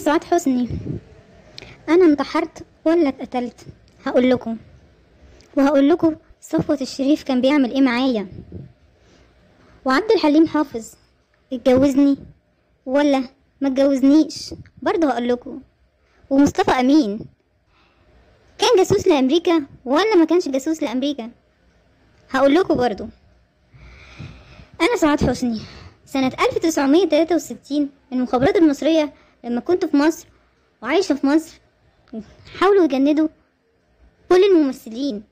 سعاد حسني. انا انتحرت ولا اتقتلت؟ هقول لكم، وهقول لكم صفوة الشريف كان بيعمل ايه معايا، وعبد الحليم حافظ اتجوزني ولا ما اتجوزنيش برضه هقول لكم، ومصطفى امين كان جاسوس لامريكا ولا ما كانش جاسوس لامريكا هقول لكم برضه. انا سعاد حسني سنة 1963 المخابرات المصرية لما كنت في مصر وعايشة في مصر حاولوا يجندوا كل الممثلين،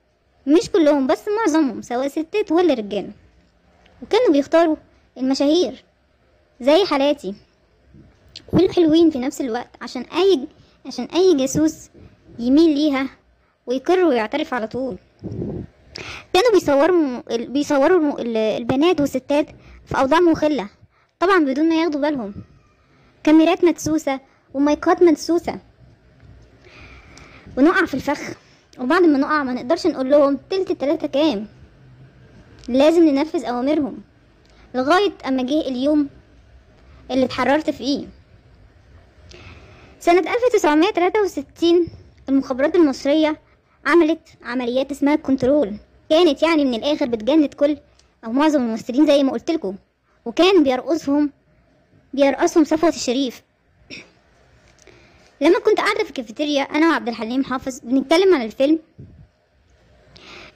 مش كلهم بس معظمهم، سواء ستات ولا رجاله، وكانوا بيختاروا المشاهير زي حالاتي والحلوين في نفس الوقت عشان اي جاسوس يميل ليها ويقر ويعترف على طول. كانوا بيصوروا البنات والستات في اوضاع مخلة طبعا بدون ما ياخدوا بالهم، كاميرات مدسوسة ومايكات مدسوسة، ونقع في الفخ، وبعد ما نقع ما نقدرش نقول لهم تلت التلاتة كام، لازم ننفذ اوامرهم لغاية اما جه اليوم اللي اتحررت فيه. سنة 1963 المخابرات المصرية عملت عمليات اسمها كنترول، كانت يعني من الاخر بتجند كل او معظم الممثلين زي ما قلتلكم، وكان بيرقصهم صفوة الشريف. لما كنت قاعدة في الكافيتيريا انا وعبد الحليم حافظ بنتكلم عن الفيلم،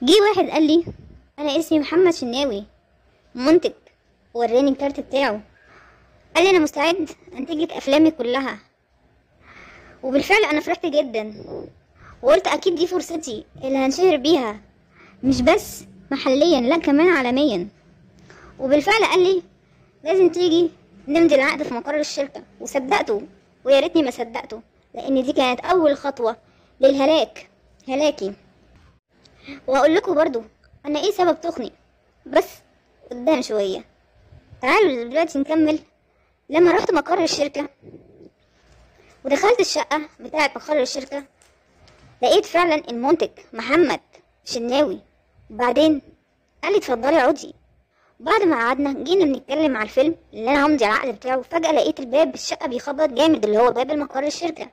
جه واحد قال لي انا اسمي محمد شناوي منتج، وراني الكارت بتاعه، قال لي انا مستعد انتج لك افلامي كلها. وبالفعل انا فرحت جدا وقلت اكيد دي فرصتي اللي هنشهر بيها مش بس محليا لا كمان عالميا. وبالفعل قال لي لازم تيجي نمضي العقد في مقر الشركة، وصدقته ويا ريتني ما صدقته، لان دي كانت اول خطوة هلاكي. وهقول لكم برضو انا ايه سبب تخني بس قدام شوية. تعالوا دلوقتي نكمل. لما رحت مقر الشركة ودخلت الشقة بتاعة مقر الشركة لقيت فعلا المنتج محمد شناوي، وبعدين قال لي اتفضلي اقعدي. بعد ما قعدنا جينا بنتكلم على الفيلم اللي انا همضي العقد بتاعه، فجأة لقيت الباب الشقة بيخبط جامد اللي هو باب المقر الشركة،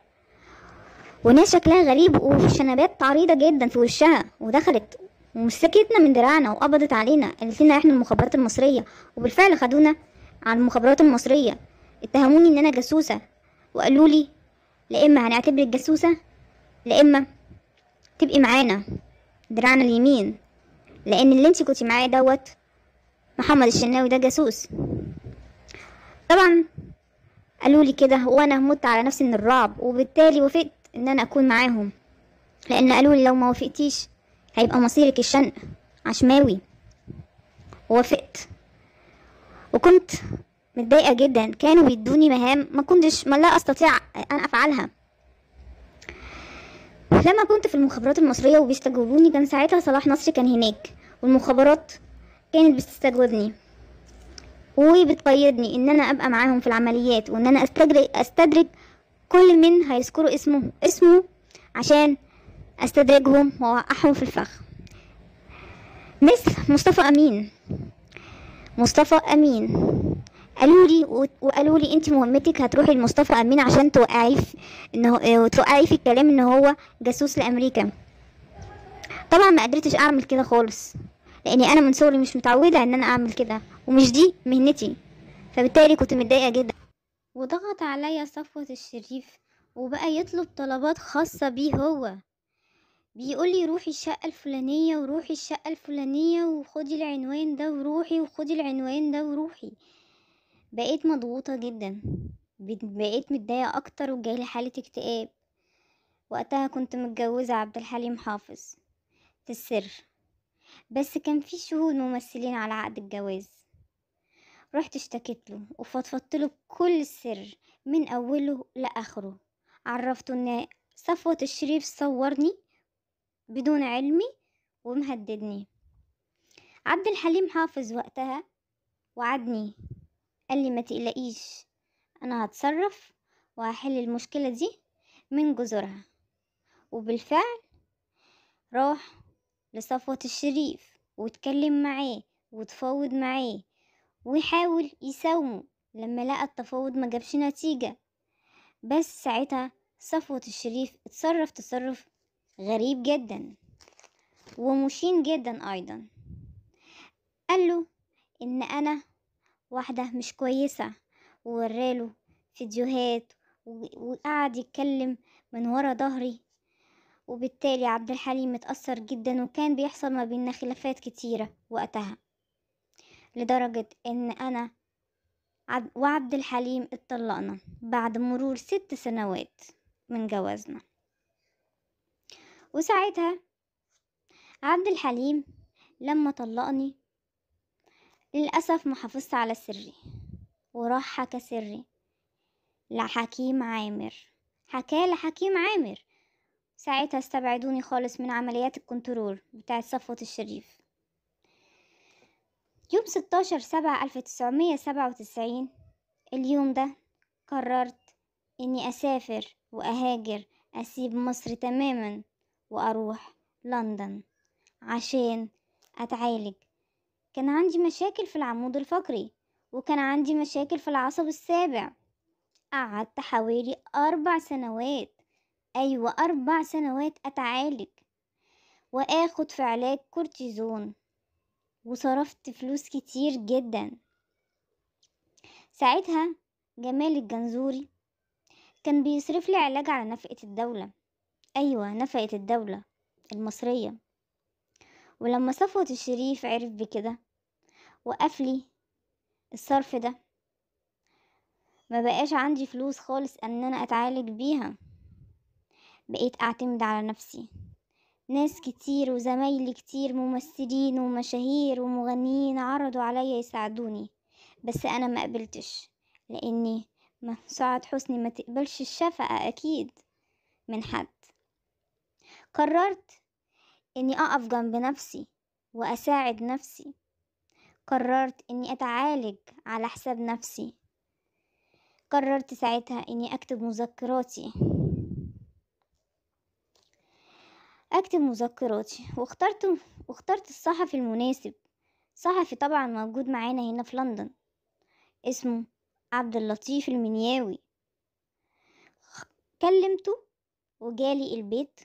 وناس شكلها غريب وشنبات عريضة جدا في وشها، ودخلت ومسكتنا من دراعنا وقبضت علينا، قالت لنا احنا المخابرات المصرية. وبالفعل خدونا على المخابرات المصرية، اتهموني ان انا جاسوسة، وقالوا لي لا اما هنعتبرك جاسوسة لا اما تبقي معانا دراعنا اليمين، لان اللي انتي كنتي معاه دوت محمد الشناوي ده جاسوس. طبعا قالوا لي كده وانا مت على نفسي من الرعب، وبالتالي وافقت ان انا اكون معاهم، لان قالوا لي لو ما وافقتيش هيبقى مصيرك الشنق عشماوي. ووافقت وكنت متضايقة جدا، كانوا بيدوني مهام ما لا استطيع ان افعلها. لما كنت في المخابرات المصرية وبيستجوبوني كان ساعتها صلاح نصري كان هناك، والمخابرات كانت بتستجوبني وبتقيدني ان انا ابقى معاهم في العمليات، وان انا استدرج كل من هيذكروا اسمه عشان استدرجهم واوقعهم في الفخ، مثل مصطفى امين. قالوا لي انت مهمتك هتروحي لمصطفى امين عشان توقعي في الكلام ان هو جاسوس لامريكا. طبعا ما قدرتش اعمل كده خالص، لاني انا من صغري مش متعوده ان انا اعمل كده ومش دي مهنتي، فبالتالي كنت متضايقه جدا. وضغط عليا صفوة الشريف وبقى يطلب طلبات خاصة بيه هو، بيقولي روحي الشقة الفلانية وروحي الشقة الفلانية وخدي العنوان ده وروحي وخدي العنوان ده وروحي. بقيت مضغوطة جدا، بقيت متضايقة اكتر وجايلي حالة اكتئاب. وقتها كنت متجوزة عبد الحليم حافظ في السر، بس كان في شهود ممثلين على عقد الجواز. رحت اشتكيت له وفضفضت له كل السر من اوله لاخره، عرفته ان صفوة الشريف صورني بدون علمي ومهددني. عبد الحليم حافظ وقتها وعدني، قال لي ما تقلقيش انا هتصرف وهحل المشكلة دي من جذورها. وبالفعل راح لصفوة الشريف واتكلم معاه وتفاوض معاه ويحاول يساومه. لما لقى التفاوض ما جابش نتيجة بس ساعتها صفوت الشريف اتصرف تصرف غريب جدا ومشين جدا ايضا. قاله ان انا واحدة مش كويسة، ووراله فيديوهات وقعد يتكلم من ورا ظهري. وبالتالي عبد الحليم اتأثر جدا، وكان بيحصل ما بيننا خلافات كتيرة وقتها، لدرجة ان انا وعبد الحليم اتطلقنا بعد مرور 6 سنوات من جوازنا. وساعتها عبد الحليم لما طلقني للأسف ما حافظت على سري، وراح حكى سري لحكيم عامر. لحكيم عامر. ساعتها استبعدوني خالص من عمليات الكنترول بتاعة صفوت الشريف. يوم 16/7/1997 اليوم ده قررت اني اسافر واهاجر، اسيب مصر تماما واروح لندن عشان اتعالج. كان عندي مشاكل في العمود الفقري، وكان عندي مشاكل في العصب السابع. قعدت حوالي 4 سنوات، أيوة 4 سنوات أتعالج وآخد في علاج كورتيزون، وصرفت فلوس كتير جدا. ساعتها جمال الجنزوري كان بيصرف لي علاج على نفقة الدولة، أيوة نفقة الدولة المصرية. ولما صفوت الشريف عرف بكده وقف لي الصرف ده، ما بقاش عندي فلوس خالص ان انا اتعالج بيها. بقيت اعتمد على نفسي. ناس كتير وزمايلي كتير ممثلين ومشاهير ومغنيين عرضوا عليا يساعدوني، بس انا ما قبلتش، لاني سعاد حسني ما تقبلش الشفقة اكيد من حد. قررت اني اقف جنب نفسي واساعد نفسي. قررت اني اتعالج على حساب نفسي. قررت ساعتها اني اكتب مذكراتي واخترت الصحفي المناسب. صحفي طبعا موجود معانا هنا في لندن، اسمه عبد اللطيف المنياوي. كلمته وجالي البيت،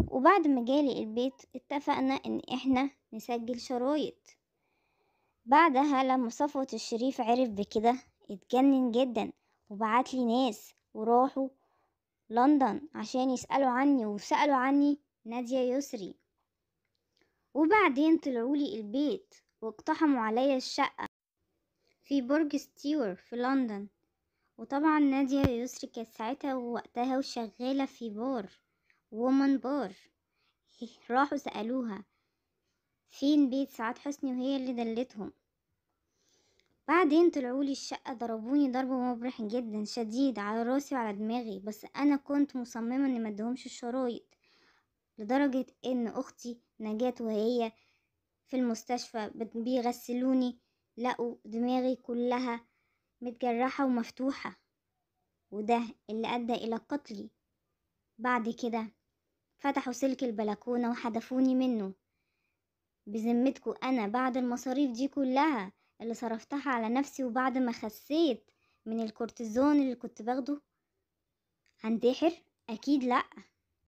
وبعد ما جالي البيت اتفقنا ان احنا نسجل شرايط. بعدها لما صفوت الشريف عرف بكده اتجنن جدا، وبعتلي ناس وراحوا لندن عشان يسألوا عني، وسألوا عني نادية يسري. وبعدين طلعولي البيت واقتحموا عليا الشقة في برج ستيور في لندن. وطبعا نادية يسري كانت ساعتها ووقتها وشغالة في بار، وومن بار. راحوا سألوها فين بيت سعاد حسني، وهي اللي دلتهم. بعدين طلعولي الشقة، ضربوني ضرب مبرح جدا شديد على راسي وعلى دماغي، بس انا كنت مصممة اني مدهمش الشرايط، لدرجة ان اختي نجاة وهي في المستشفى بيغسلوني لقوا دماغي كلها متجرحة ومفتوحة، وده اللي ادى الى قتلي. بعد كده فتحوا سلك البلكونة وحدفوني منه. بذمتكم انا بعد المصاريف دي كلها اللي صرفتها على نفسي، وبعد ما خسيت من الكورتيزون اللي كنت باخده، هنتحر؟ اكيد لا.